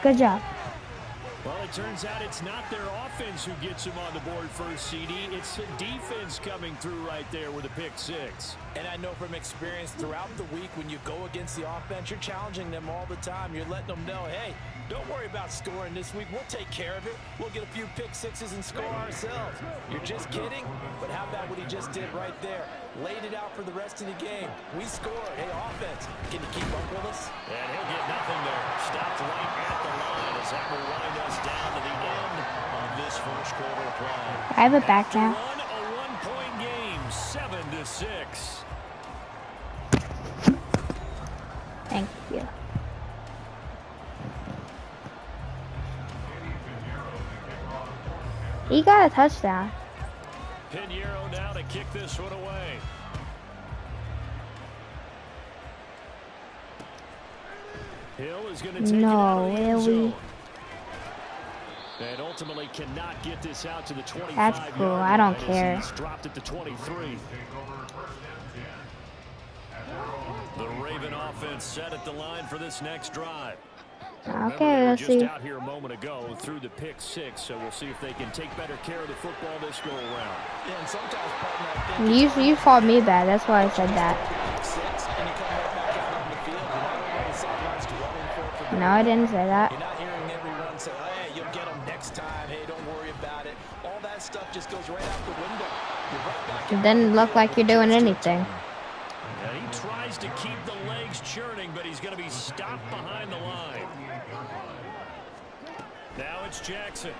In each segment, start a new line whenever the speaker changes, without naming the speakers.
Good job.
Well, it turns out it's not their offense who gets them on the board first, CD. It's the defense coming through right there with a pick six.
And I know from experience throughout the week when you go against the offense, you're challenging them all the time. You're letting them know, hey, don't worry about scoring this week. We'll take care of it. We'll get a few pick sixes and score ourselves. You're just kidding? But how about what he just did right there? Laid it out for the rest of the game. We scored. Hey, offense, can you keep up with us?
And he'll get nothing there. Stopped right at the line as that will wind us down to the end of this first quarter play.
I have it back now.
A one-point game, 7-6.
Thank you. He got a touchdown.
Pinheiro now to kick this one away. Hill is going to take it out of the end zone. And ultimately cannot get this out to the 25.
That's cool. I don't care.
He's dropped it to 23. The Raven offense set at the line for this next drive.
Okay, let's see.
Just out here a moment ago through the pick six, so we'll see if they can take better care of the football this go around.
Yeah, and sometimes, partner,
You called me bad. That's why I said that. No, I didn't say that.
You're not hearing everyone say, hey, you'll get them next time. Hey, don't worry about it. All that stuff just goes right out the window. You're right back.
It doesn't look like you're doing anything.
Yeah, he tries to keep the legs churning, but he's going to be stopped behind the line. Now it's Jackson.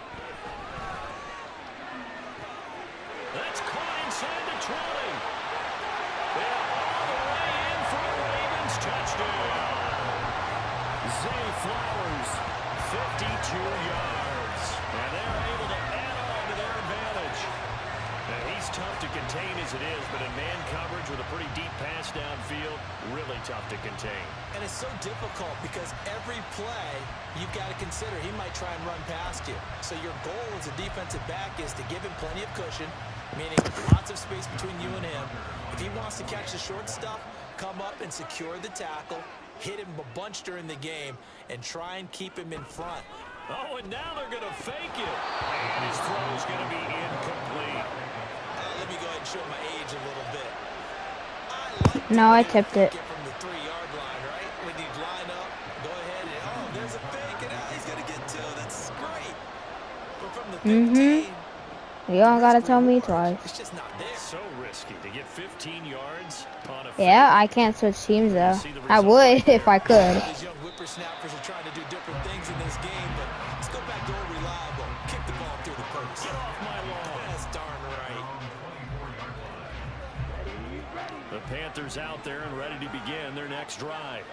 That's caught inside the 20. They're all the way in for a Ravens touchdown. Zay Flowers, 52 yards. And they're able to add on to their advantage. And he's tough to contain as it is, but in man coverage with a pretty deep pass downfield, really tough to contain.
And it's so difficult because every play you've got to consider he might try and run past you. So your goal as a defensive back is to give him plenty of cushion, meaning lots of space between you and him. If he wants to catch the short stuff, come up and secure the tackle, hit him a bunch during the game, and try and keep him in front.
Oh, and now they're going to fake it. And his throw is going to be incomplete.
Let me go ahead and show my age a little bit.
No, I tipped it.
Get from the 3-yard line, right? When you line up, go ahead and, oh, there's a fake, and he's going to get two. That's great. But from the 15,
you don't got to tell me twice.
it's just not there.
So risky to get 15 yards on a
Yeah, I can't switch teams, though. I would if I could.
These young whippersnappers are trying to do different things in this game, but let's go back to old reliable. Kick the ball through the post.
Get off my lawn.
That's darn right.
The Panthers out there and ready to begin their next drive.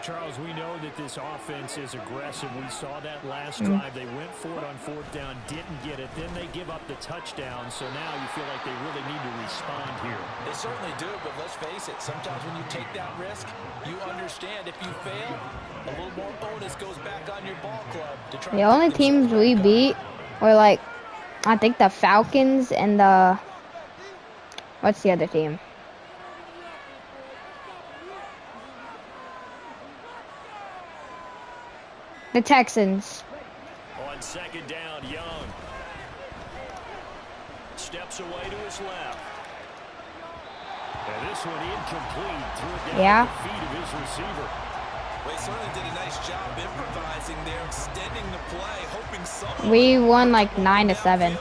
Charles, we know that this offense is aggressive. We saw that last drive. They went for it on fourth down, didn't get it. Then they give up the touchdown. So now you feel like they really need to respond here.
They certainly do, but let's face it. Sometimes when you take that risk, you understand if you fail, a little more onus goes back on your ball club. To try
The only teams we beat were like, I think the Falcons and the, what's the other team? The Texans.
On second down, Young steps away to his left. And this one incomplete. Threw it down at the feet of his receiver.
Well, he certainly did a nice job improvising there, extending the play, hoping someone...
We won like 9-7.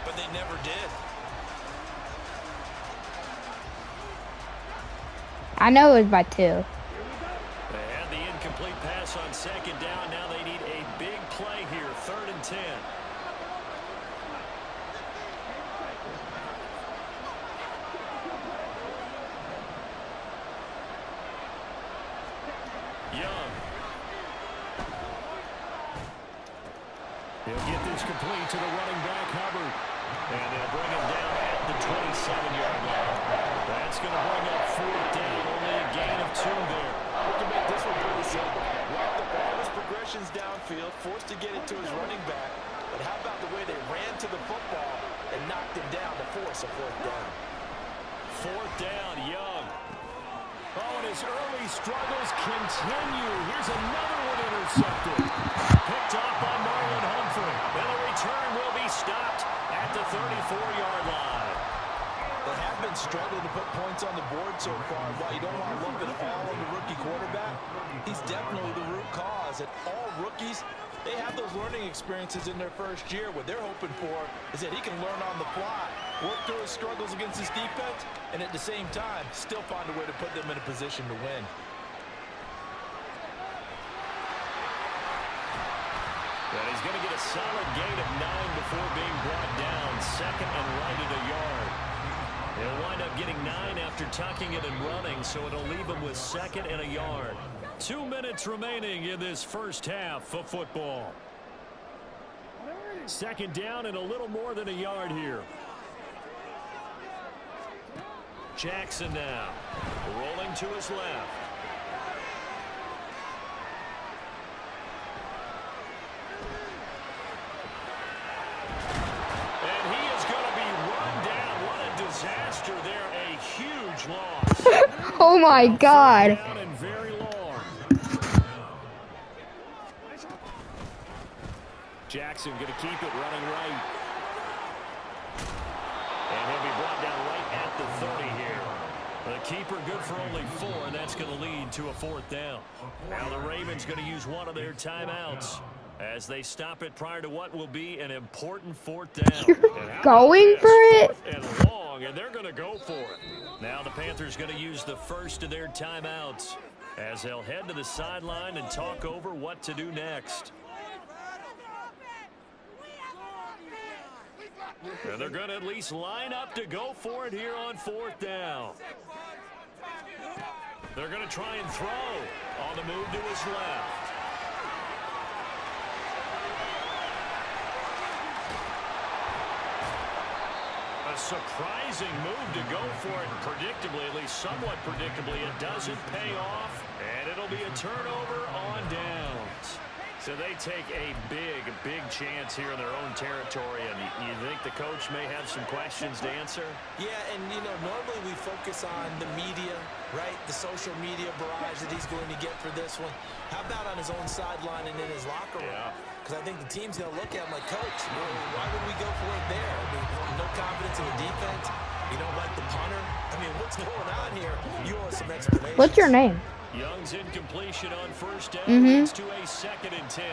But they never did.
I know it was by 2.
They had the incomplete pass on second down. Now they need a big play here, 3rd and 10. Young. He'll get this complete to the running back, Hubbard. And they'll bring him down at the 27-yard line. That's going to bring up 4th down, only a gain of 2 there.
We can make this one pretty simple. Rock the ball, his progressions downfield, forced to get it to his running back. But how about the way they ran to the football and knocked him down to force a 4th down?
4th down, Young. Oh, and his early struggles continue. Here's another one intercepted. 34-yard line.
They have been struggling to put points on the board so far. While you don't want to lump it all on the rookie quarterback, he's definitely the root cause. And all rookies, they have those learning experiences in their first year. What they're hoping for is that he can learn on the fly, work through his struggles against his defense, and at the same time, still find a way to put them in a position to win.
And he's going to get a solid gain of 9 before being brought down. Second and right at a yard. He'll wind up getting 9 after tucking it and running, so it'll leave him with second and a yard. 2 minutes remaining in this first half of football. Second down and a little more than a yard here. Jackson now rolling to his left. And he is going to be run down. What a disaster there. A huge loss.
Oh my God.
Down and very long. Jackson going to keep it running right. And he'll be brought down right at the 30 here. The keeper good for only 4, and that's going to lead to a 4th down. Now the Ravens going to use one of their timeouts as they stop it prior to what will be an important 4th down.
You're going for it?
4th and long, and they're going to go for it. Now the Panthers going to use the first of their timeouts as they'll head to the sideline and talk over what to do next. And they're going to at least line up to go for it here on 4th down. They're going to try and throw on the move to his left. A surprising move to go for it. Predictably, at least somewhat predictably, it doesn't pay off. And it'll be a turnover on downs. So they take a big chance here in their own territory, and you think the coach may have some questions to answer?
Yeah, and, you know, normally we focus on the media, right? The social media barrage that he's going to get for this one. How about on his own sideline and in his locker room?
Yeah.
Because I think the team's going to look at him like, Coach, why would we go for it there? I mean, no confidence in the defense. You don't like the punter. I mean, what's going on here? You owe us some explanation.
What's your name?
Young's incompletion on first down leads to a 2nd and 10.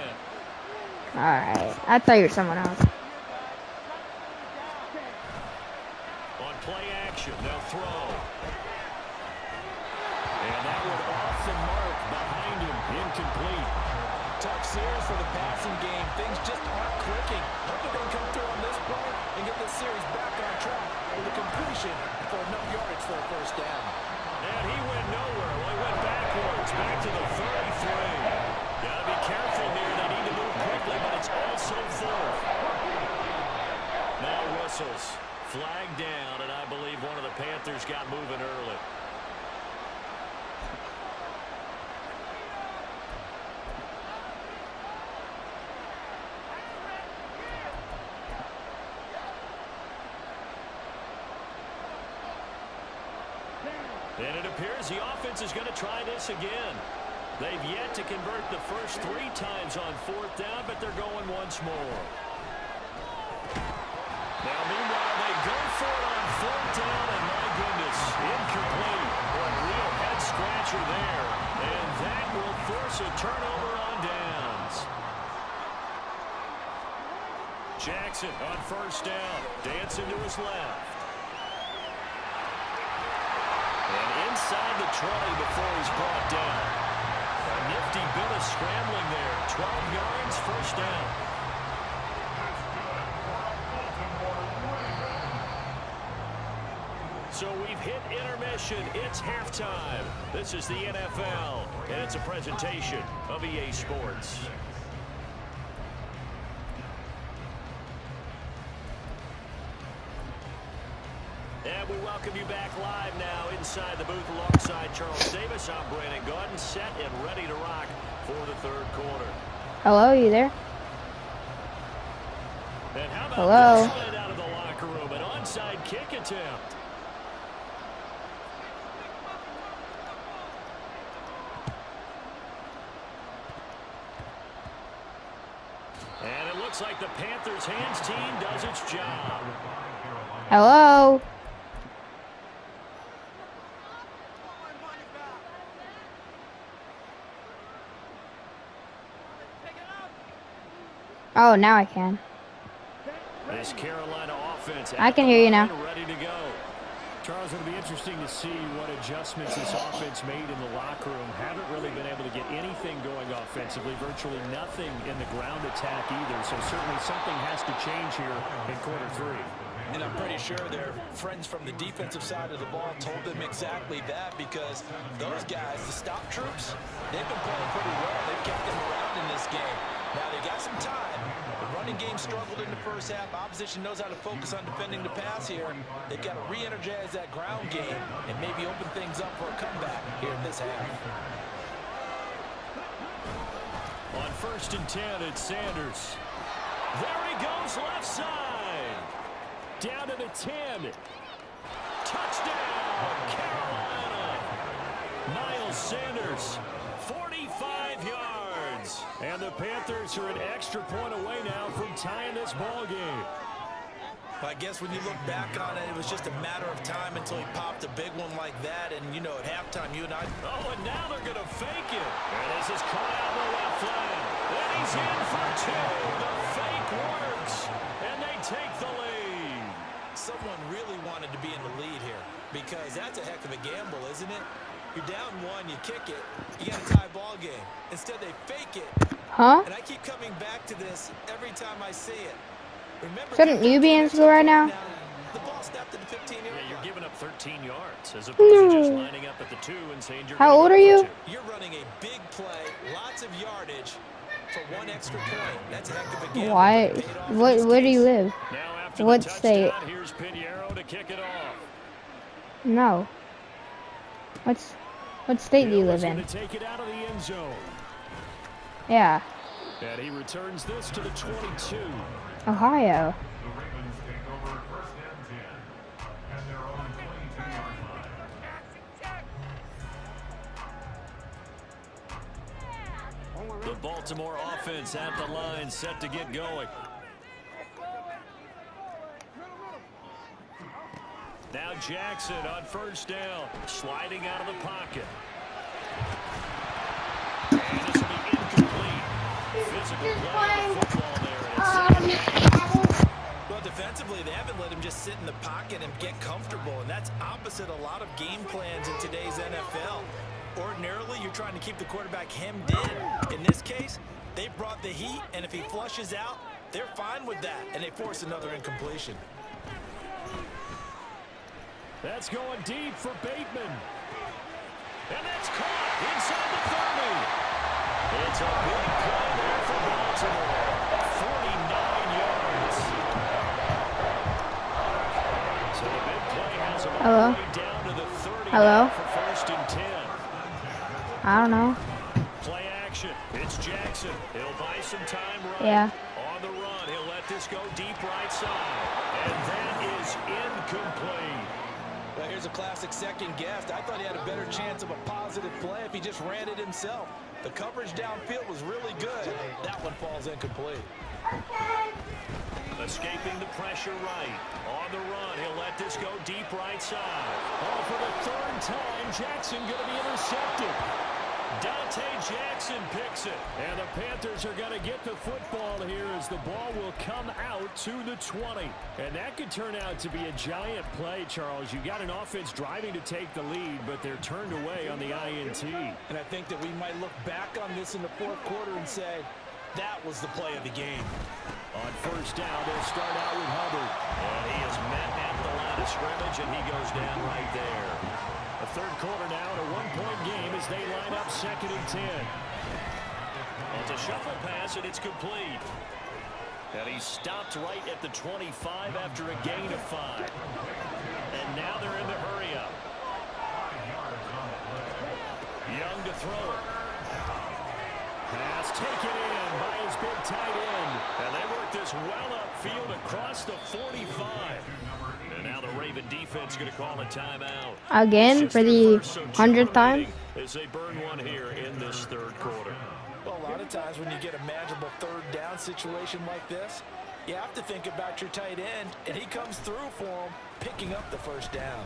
Alright. I thought you were someone else.
On play action, they'll throw. And that one off the mark behind him. Incomplete.
Tough series for the passing game. Things just aren't clicking. Hope they can come through on this play and get this series back on track with a completion for enough yardage for a first down.
And he went nowhere. Well, he went backwards, back to the 33. Got to be careful here. They need to move quickly, but it's also 4th. Now whistles. Flag down, and I believe one of the Panthers got moving early. And it appears the offense is going to try this again. They've yet to convert the first 3 times on 4th down, but they're going once more. Now, meanwhile, they go for it on 4th down, and my goodness, incomplete. A real head-scratcher there. And that will force a turnover on downs. Jackson on first down, dancing to his left. And inside the 20 before he's brought down. A nifty bit of scrambling there. 12 yards, first down. So we've hit intermission. It's halftime. This is the NFL, and it's a presentation of EA Sports. And we welcome you back live now inside the booth alongside Charles Davis. I'm Brandon Gordon, set and ready to rock for the 3rd quarter.
Hello, you there?
And how about
Hello?
this out of the locker room? An onside kick attempt. And it looks looks like the Panthers' hands team does its job.
Hello. Oh, now I can.
This Carolina offense
I can hear you now.
ready to go. Charles, it'll be interesting to see what adjustments this offense made in the locker room. Haven't really been able to get anything going offensively, virtually nothing in the ground attack either. So certainly something has to change here in quarter 3.
And I'm pretty sure their friends from the defensive side of the ball told them exactly that, because those guys, the stop troops, they've been playing pretty well. They've kept them around in this game. Now they got some time. The running game struggled in the first half. Opposition knows how to focus on defending the pass here. They've got to re-energize that ground game and maybe open things up for a comeback here in this half.
On 1st and 10, it's Sanders. There he goes, left side. Down to the 10. Touchdown, Carolina. Miles Sanders, 45 yards. And the Panthers are an extra point away now from tying this ball game.
I guess when you look back on it, it was just a matter of time until he popped a big one like that. And, you know, at halftime, you and I...
Oh, and now they're going to fake it. And this is caught out in the left flank. And he's in for 2. The fake works. And they take the lead.
Someone really wanted to be in the lead here, because that's a heck of a gamble, isn't it? You're down 1, you kick it, you got a tie ball game. Instead, they fake it.
Huh?
And I keep coming back to this every time I see it. Remember,
Shouldn't you be in school right now?
the ball snapped at the 15-yard line.
Yeah, you're giving up 13 yards as opposed to just lining up at the 2 and saying you're
How old are you?
You're running a big play, lots of yardage for 1 extra point. That's a heck of a gamble.
Why? Where do you live?
Now after
What
the
state?
touchdown, here's Pinheiro to kick it off.
No. What state do you live
Gonna
in?
take it out of the end zone.
Yeah.
And he returns this to the 22.
Ohio.
The Baltimore offense at the line, set to get going. Now Jackson on 1st down, sliding out of the pocket. And this will be incomplete. Physical play of the football there. And it's
Well, defensively, they haven't let him just sit in the pocket and get comfortable, and that's opposite a lot of game plans in today's NFL. Ordinarily, you're trying to keep the quarterback hemmed in. In this case, they brought the heat, and if he flushes out, they're fine with that, and they force another incompletion.
That's going deep for Bateman. And that's caught inside the 30. It's a big play there for Baltimore. 49 yards. So the big play has him all the way down to the 30.
Hello?
For 1st and 10.
I don't know.
Play action. It's Jackson. He'll buy some time right.
Yeah.
On the run, he'll let this go deep right side. And that is incomplete.
Well, here's a classic second guess. I thought he had a better chance of a positive play if he just ran it himself. The coverage downfield was really good. That one falls incomplete.
Escaping the pressure right. On the run, he'll let this go deep right side. Oh, for the 3rd time, Jackson going to be intercepted. Dante Jackson picks it. And the Panthers are going to get the football here as the ball will come out to the 20. And that could turn out to be a giant play, Charles. You got an offense driving to take the lead, but they're turned away on the INT.
And I think that we might look back on this in the 4th quarter and say, that was the play of the game.
On 1st down, they'll start out with Hubbard. And he is met at the line of scrimmage, and he goes down right there. The 3rd quarter now in a 1-point game as they line up 2nd and 10. Well, it's a shuffle pass, and it's complete. And he stopped right at the 25 after a gain of 5. And now they're in the hurry up. Young to throw it. Pass taken in by his big tight end. And they work this well upfield across the 45. And now the Raven defense going to call a timeout.
Again for the 100th time.
As they burn one here in this 3rd quarter.
Well, a lot of of times when you get a manageable third down situation like this, you have to think about your tight end, and he comes through for him, picking up the first down.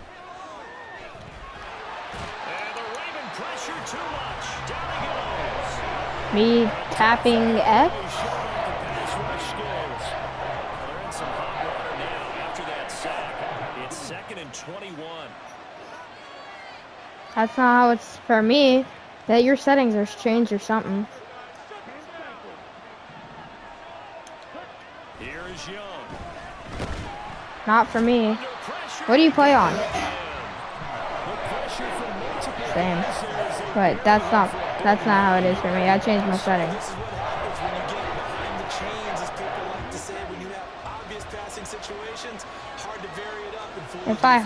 And the Raven pressure too much. Down he goes.
Me tapping X?
They're in some hot water now after that sack. It's 2nd and 21.
That's not how it's for me. That your settings are changed or something.
Here is Young.
Not for me.
Under pressure.
What do you play on?
The pressure from multiple
Same.
passes.
But that's not how it is for me. I changed my settings.
This is what happens when you get behind the chains, as people like to say, when you have obvious passing situations, hard to vary it up and fool
If I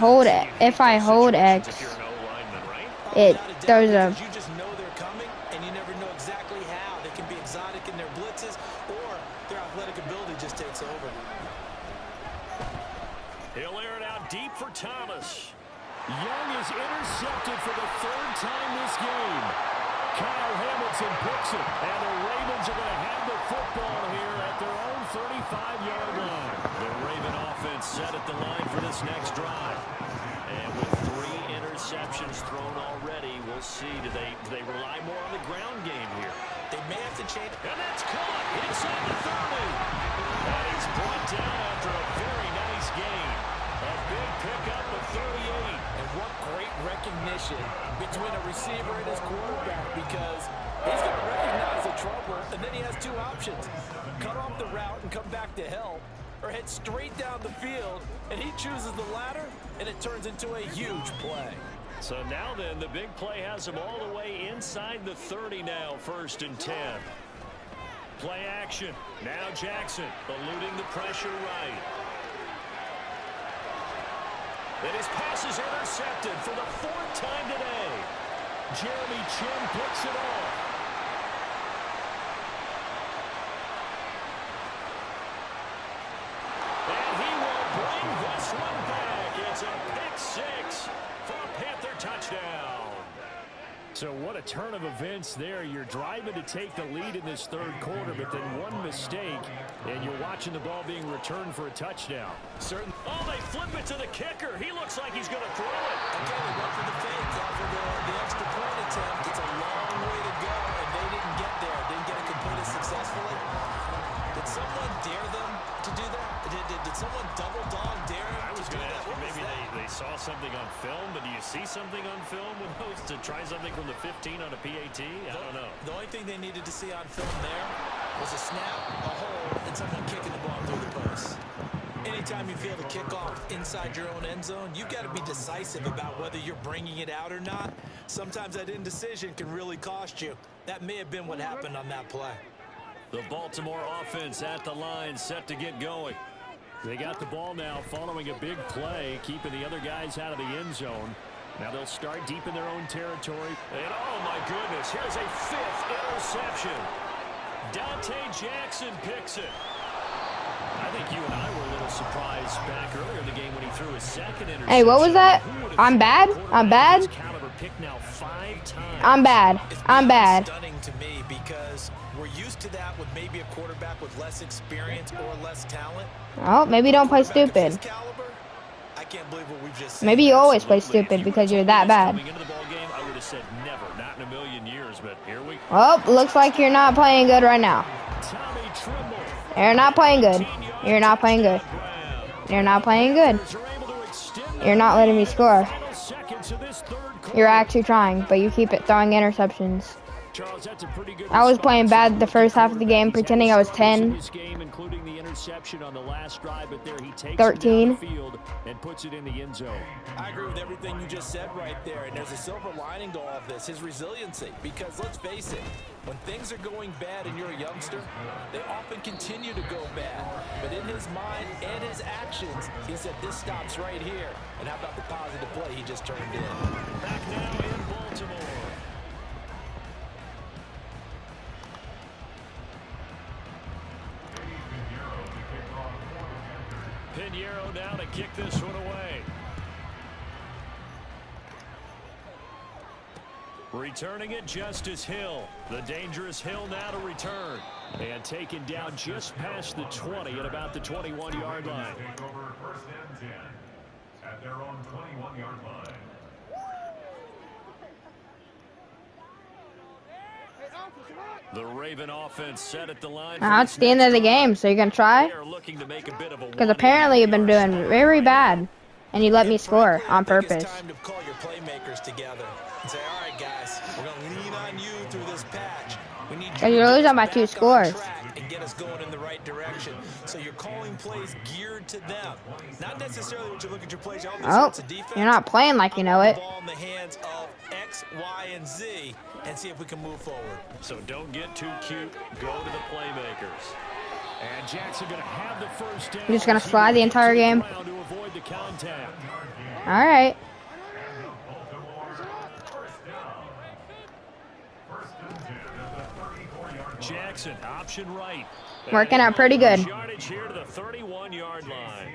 hold X,
If you're an O-lineman, right?
it there's a
You just know they're coming, and you never know exactly how. They can be exotic in their blitzes, or their athletic ability just takes over.
He'll air it out deep for Thomas. Young is intercepted for the 3rd time this game. Kyle Hamilton picks it, and the Ravens are going to have the football here at their own 35-yard line. The Raven offense set at the line for this next drive. And with 3 interceptions thrown already, we'll see. Do they rely more on the ground game here?
They may have to change.
And that's caught inside the 30. And he's brought down after a very nice gain. A big pickup of 38.
And what great recognition between a receiver and his quarterback, because he's going to recognize the trouble, and then he has 2 options. Cut off the route and come back to help, or head straight down the field, and he chooses the latter, and it turns into a huge play.
So now then, the big play has him all the way inside the 30 now, 1st and 10. Play action. Now Jackson eluding the pressure right. And his pass is intercepted for the 4th time today. Jeremy Chin picks it off. And he will bring this one back. It's a pick 6 for a Panther touchdown. So what a turn of events there. You're driving to take the lead in this 3rd quarter, but then one mistake, and you're watching the ball being returned for a touchdown. Oh, they flip it to the kicker. He looks like he's going to throw it.
Again, they went for the fake after the extra point attempt. It's a long way to go, and they didn't get there. Didn't get it completed successfully. Did someone dare them to do that? Did someone double dog dare him
I was
to do
going to
that?
ask you,
What was
maybe
that?
they saw something on film, but do you see something on film with those to try something from the 15 on a PAT? I don't know.
The only thing they needed to see on film there was a snap, a hole, and someone kicking the ball through the post. Anytime you feel the kickoff inside your own end zone, you've got to be decisive about whether you're bringing it out or not. Sometimes that indecision can really cost you. That may have been what happened on that play.
The Baltimore offense at the line, set to get going. They got the ball now following a big play, keeping the other guys out of the end zone. Now they'll start deep in their own territory. And oh my goodness, here's a 5th interception. Dante Jackson picks it. I think you and I were a little surprised back earlier in the game when he threw his 2nd interception.
Hey, what was that? I'm bad? I'm bad?
Picked now 5 times.
I'm bad. I'm bad.
Stunning to me because we're used to that with maybe a quarterback with less experience or less talent.
Oh, maybe don't play
Quarterback of his
stupid.
caliber, I can't believe what we've just seen.
Maybe you always play
Absolutely. If
stupid
you
because
would've
you're
told me
that
this
bad.
coming into the ball game, I would have said never, not in a million years, but here we go.
Oh, looks like you're not playing good right now.
Tommy Trimble.
You're not playing good. You're not playing good. You're not playing good. You're not letting me score. You're actually trying, but you keep it throwing interceptions.
Charles, that's a pretty good
I was playing bad the first half of the game, pretending I was 10.
Including the interception on the last drive, but there he takes
13.
it down the field and puts it in the end zone.
I agree with everything you just said right there, and there's a silver lining to all of this, his resiliency. Because let's face it, when things are going bad and you're a youngster, they often continue to go bad. But in his mind and his actions, he said this stops right here. And how about the positive play he just turned in?
Back now in Baltimore. Pinheiro now to kick this one away. Returning it, Justice Hill. The dangerous Hill now to return. And taken down just past the 20 at about the 21-yard line.
Take over 1st and 10 at their own 21-yard line.
The Raven offense set at the line.
It's the end of the game, so you gonna try? Because apparently you've been doing very bad, and you let me score on purpose.
Time to call your playmakers together and say, all right, guys, we're going to lean on you through this patch. We need you
You're losing by 2 scores.
and get us going in the right direction. So you're calling plays geared to them. Not necessarily what you look at your plays.
Oh, you're not playing like you know it.
Ball in the hands of X, Y, and Z, and see if we can move forward.
So don't get too cute. Go to the playmakers. And Jackson going to have the first down.
You're just gonna slide the entire game.
To avoid the contact.
All right.
Jackson, option right.
Working out pretty good.
Yardage here to the 31-yard line.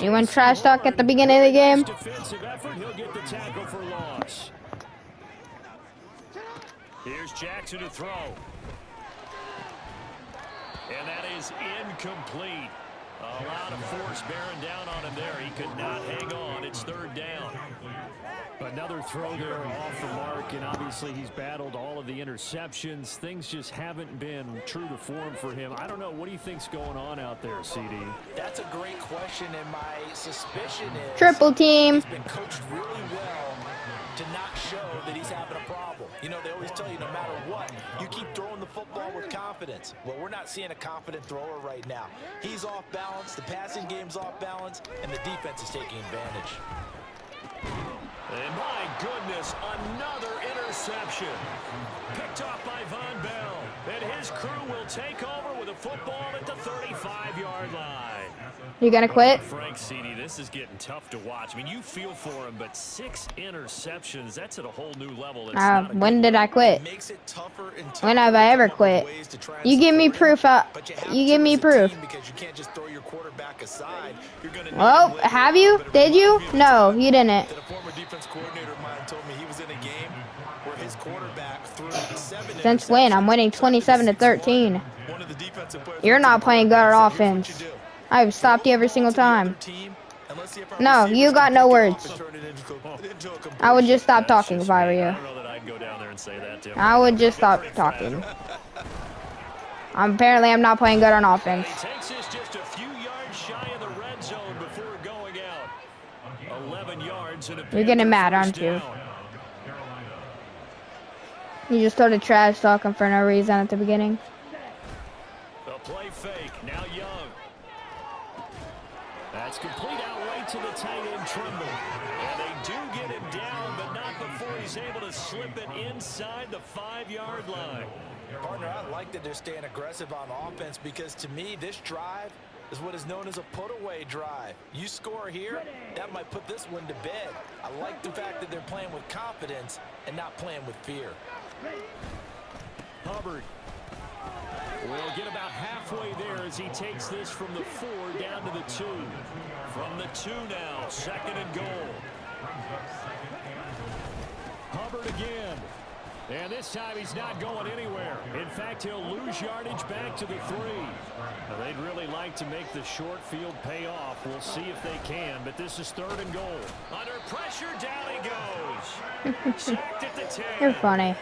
You went trash talk at the beginning of the game.
Defensive effort, he'll get the tackle for loss. Here's Jackson to throw. And that is incomplete. A lot of force bearing down on him there. He could not hang on. It's 3rd down. Another throw there off the mark, and obviously he's battled all of the interceptions. Things just haven't been true to form for him. I don't know. What do you think's going on out there, CD?
That's a great question, and my suspicion is
Triple team.
he's been coached really well to not show that he's having a problem. You know, they always tell you no matter what, you keep throwing the football with confidence. Well, we're not seeing a confident thrower right now. He's off balance, the passing game's off balance, and the defense is taking advantage.
And my goodness, another interception. Picked off by Von Bell. And his crew will take over with a football at the 35-yard line.
You gonna quit?
Frank, CD, this is getting tough to watch. I mean, you feel for him, but 6 interceptions, that's at a whole new level.
When did I quit?
Makes it tougher and tougher.
When have I ever quit? You give me proof. You give me proof.
Because you can't just throw your quarterback aside. You're gonna
Well, have you? Did you? No, you didn't.
A former defense coordinator of mine told me he was in a game where his quarterback threw 7
Since when? I'm winning 27-13.
One of the defensive players
You're not playing good at offense. I've stopped you every single time. No, you got no words. I would just stop talking if I were you.
I don't know that I'd go down there and say that to him.
I would just stop talking. Apparently, I'm not playing good on offense.
He takes this just a few yards shy of the red zone before going out. 11 yards and a
You're getting mad, aren't you? You just started trash talking for no reason at the beginning.
The play fake, now Young. That's complete out right to the tight end Trimble. And they do get him down, but not before he's able to slip it inside the 5-yard line.
Partner, I like that they're staying aggressive on offense because to me, this drive is what is known as a put-away drive. You score here, that might put this one to bed. I like the fact that they're playing with confidence and not playing with fear.
Hubbard will get about halfway there as he takes this from the 4 down to the 2. From the 2 now, 2nd and goal. Hubbard again. And this time he's not going anywhere. In fact, he'll lose yardage back to the 3. Now, they'd really like to make the short field pay off. We'll see if they can, but this is 3rd and goal. Under pressure, down he goes. Sacked at the 10.
You're funny.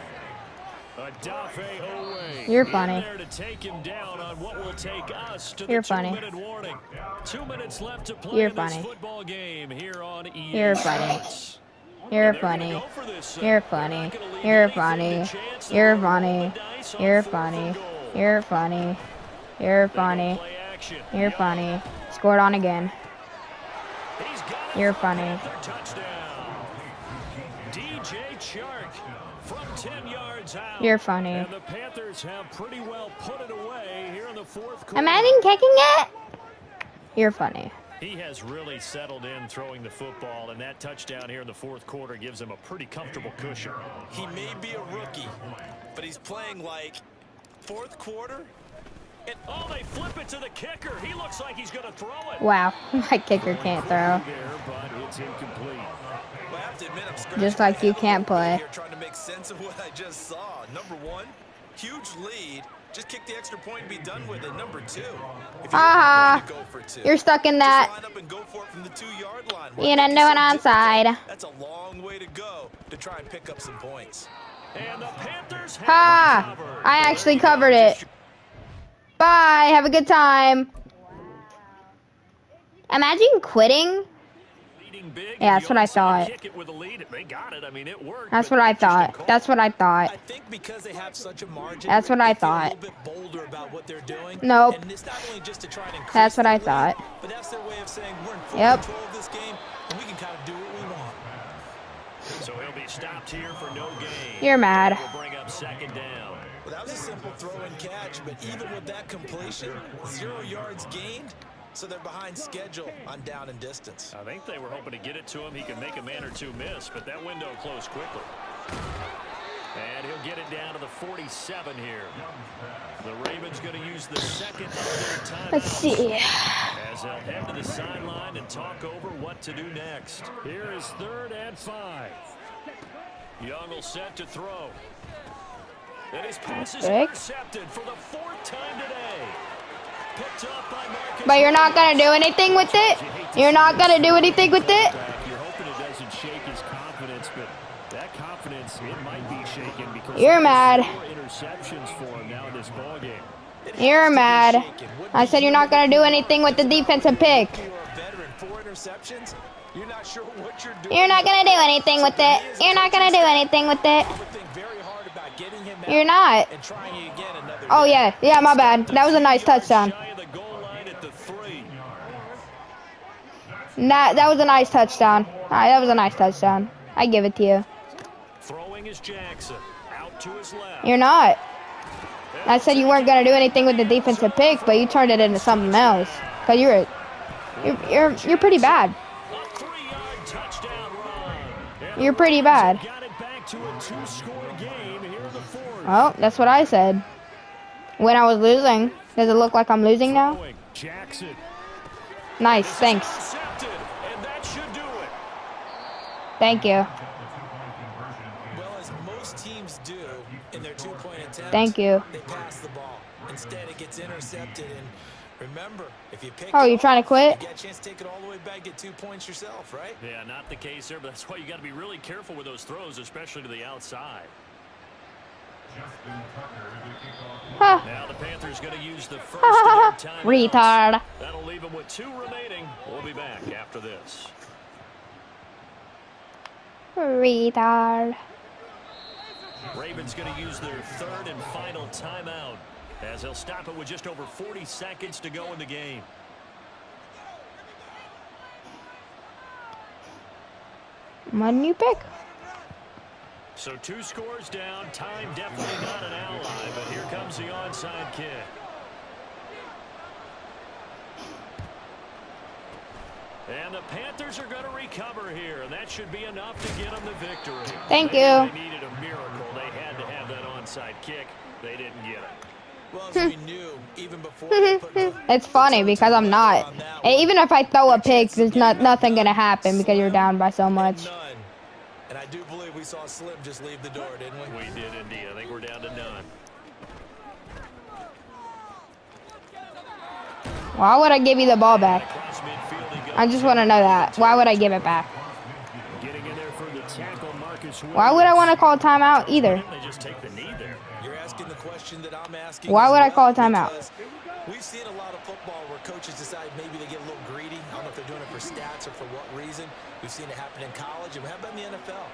You're
funny.
There to take him down on what will take us to
You're
the
funny.
2-minute warning. 2 minutes left to play
You're
in this
funny.
football game here on EA
You're funny.
Sports.
You're
And they're gonna
funny.
go for this,
You're
They're
funny.
not gonna leave
You're
anything
funny.
to chance.
You're
They're rolling
funny.
the dice on
You're
4th
funny.
and goal.
You're funny. You're
They're gonna
funny.
play action.
You're
Young.
funny. Scored on again.
He's got it
You're
for
funny.
another touchdown. DJ Chark from 10 yards out.
You're funny.
And the Panthers have pretty well put it away here in the 4th quarter.
Am I even kicking it? You're funny.
He has really settled in throwing the football, and that touchdown here in the 4th quarter gives him a pretty comfortable cushion.
He may be a rookie, but he's playing like 4th quarter.
And, oh, they flip it to the kicker. He looks like he's going to throw it.
Wow, my kicker can't throw.
There, but it's incomplete.
Well, I have to admit, I'm scratch
Just
my
like you
head a
can't
little bit
play.
here trying to make sense of what I just saw. Number one, huge lead. Just kick the extra point and be done with it. Number two, if you're
Haha.
going to go for two,
You're stuck in
just
that.
line up and go for it from the 2-yard line.
You
Why
didn't
make
do
it
it
so
onside.
difficult? That's a long way to go to try and pick up some points.
And the Panthers have
Ha!
recovered.
I actually covered it. Bye. Have a good time. Imagine quitting.
Leading big,
Yeah,
and
that's
the
what I
onside
thought.
kick it with a lead. They got it. I mean, it worked.
That's
but
what I
interesting
thought.
call.
That's what I thought.
I think because they have such a margin,
That's what I
they feel
thought.
a little bit bolder about what they're doing.
Nope.
And it's not only just to try and increase
That's what I
their lead,
thought.
but that's their way of saying we're in full
Yep.
control of this game, and we can kind of do what we want.
So he'll be stopped here for no gain.
You're mad.
We'll bring up second down.
Well, that was a simple throw and catch, but even with that completion, 0 yards gained, so they're behind schedule on down and distance.
I think they were hoping to get it to him. He could make a man or two miss, but that window closed quickly. And he'll get it down to the 47 here. The Ravens going to use the second of their timeouts.
Let's see.
As they'll head to the sideline and talk over what to do next. Here is 3rd and 5. Young will set to throw. And his pass is
Big.
intercepted for the 4th time today. Picked up by Marcus.
But you're not going to do anything with it? You're not going to do anything with it?
You're hoping it doesn't shake his confidence, but that confidence, it might be shaken because
You're
there's
mad.
4 interceptions for him now in this ballgame.
You're mad. I said you're not going to do anything with the defensive pick.
You're a veteran, 4 interceptions. You're not sure what you're doing.
You're not going to do anything with it. You're not going to do anything with it.
I would think very hard about getting him out
You're not.
and trying it again another
Oh,
day.
yeah. Yeah, my bad. That was a nice touchdown.
Shy of the goal line at the 3.
That was a nice touchdown. All right, that was a nice touchdown. I give it to you.
Throwing is Jackson. Out to his left.
You're not. I said you weren't going to do anything with the defensive pick, but you turned it into something else. Because you're pretty bad.
A 3-yard touchdown run. And
You're
the
pretty
Ravens
bad.
have got it back to a 2-score game here in the 4th.
Oh, that's what I said. When I was losing. Does it look like I'm losing now?
Throwing, Jackson.
Nice,
This is
thanks.
intercepted, and that should do it.
Thank you.
Well, as most teams do in their 2-point attempts,
Thank you.
they pass the ball. Instead, it gets intercepted. And remember, if you pick
Oh,
it
you trying to
off,
quit?
you get a chance to take it all the way back, get 2 points yourself, right?
Yeah, not the case there, but that's why you got to be really careful with those throws, especially to the outside.
Huh.
Now the Panthers going to use the first of their timeouts.
Retard.
That'll leave them with 2 remaining. We'll be back after this.
Retard.
Ravens going to use their 3rd and final timeout as they'll stop it with just over 40 seconds to go in the game.
What do you pick?
So 2 scores down. Time definitely not an ally, but here comes the onside kick. And the Panthers are going to recover here, and that should be enough to get them the victory.
Thank
They
you.
needed a miracle. They had to have that onside kick. They didn't get it.
Well, as we knew, even before they put the-
It's funny because I'm not. And even if I throw a pick, there's nothing gonna happen because you're down by so much.
None. And I do believe we saw Slim just leave the door, didn't we?
We did indeed. I think we're down to none.
Why would I give you the ball back?
Across midfield he goes.
I just want to know that. Why would I give it back?
Getting in there for the tackle, Marcus
Why would I want to call a timeout either?
They just take the knee there.
You're asking the question that I'm asking.
Why
as
would I
well,
call a timeout?
because we've seen a lot of football where coaches decide maybe they get a little greedy. I don't know if they're doing it for stats or for what reason. We've seen it happen in college, and how about in the NFL?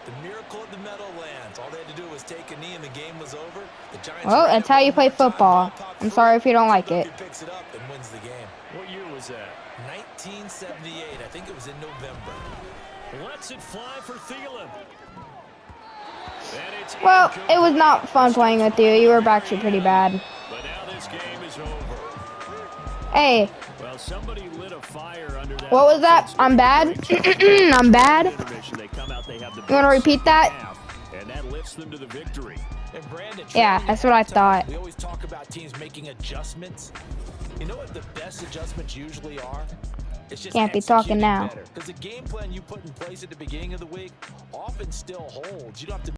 The miracle of the Meadowlands. All they had to do was take a knee, and the game was over. The Giants.
Well,
ran
that's
it
how you
one
play
more time,
football.
ball popped
I'm
free.
sorry if you don't like it.
Philadelphia picks it up and wins the game.
What year was that?
1978. I think it was in November.
Lets it fly for Thielen. And it's
Well, it was not fun playing with you. You were actually pretty bad.
But now this game is over.
Hey,
Well, somebody lit a fire under that.
what was that? I'm bad? I'm bad?
Intermission. They come out, they have the
You want to repeat that?
half, and that lifts them to the victory.
And Brandon,
Yeah, that's what I thought.
We always talk about teams making adjustments. You know what the best adjustments usually are? It's just
Can't be talking
executing
now.
better. Because the game plan you put in place at the beginning of the week often still holds. You don't have to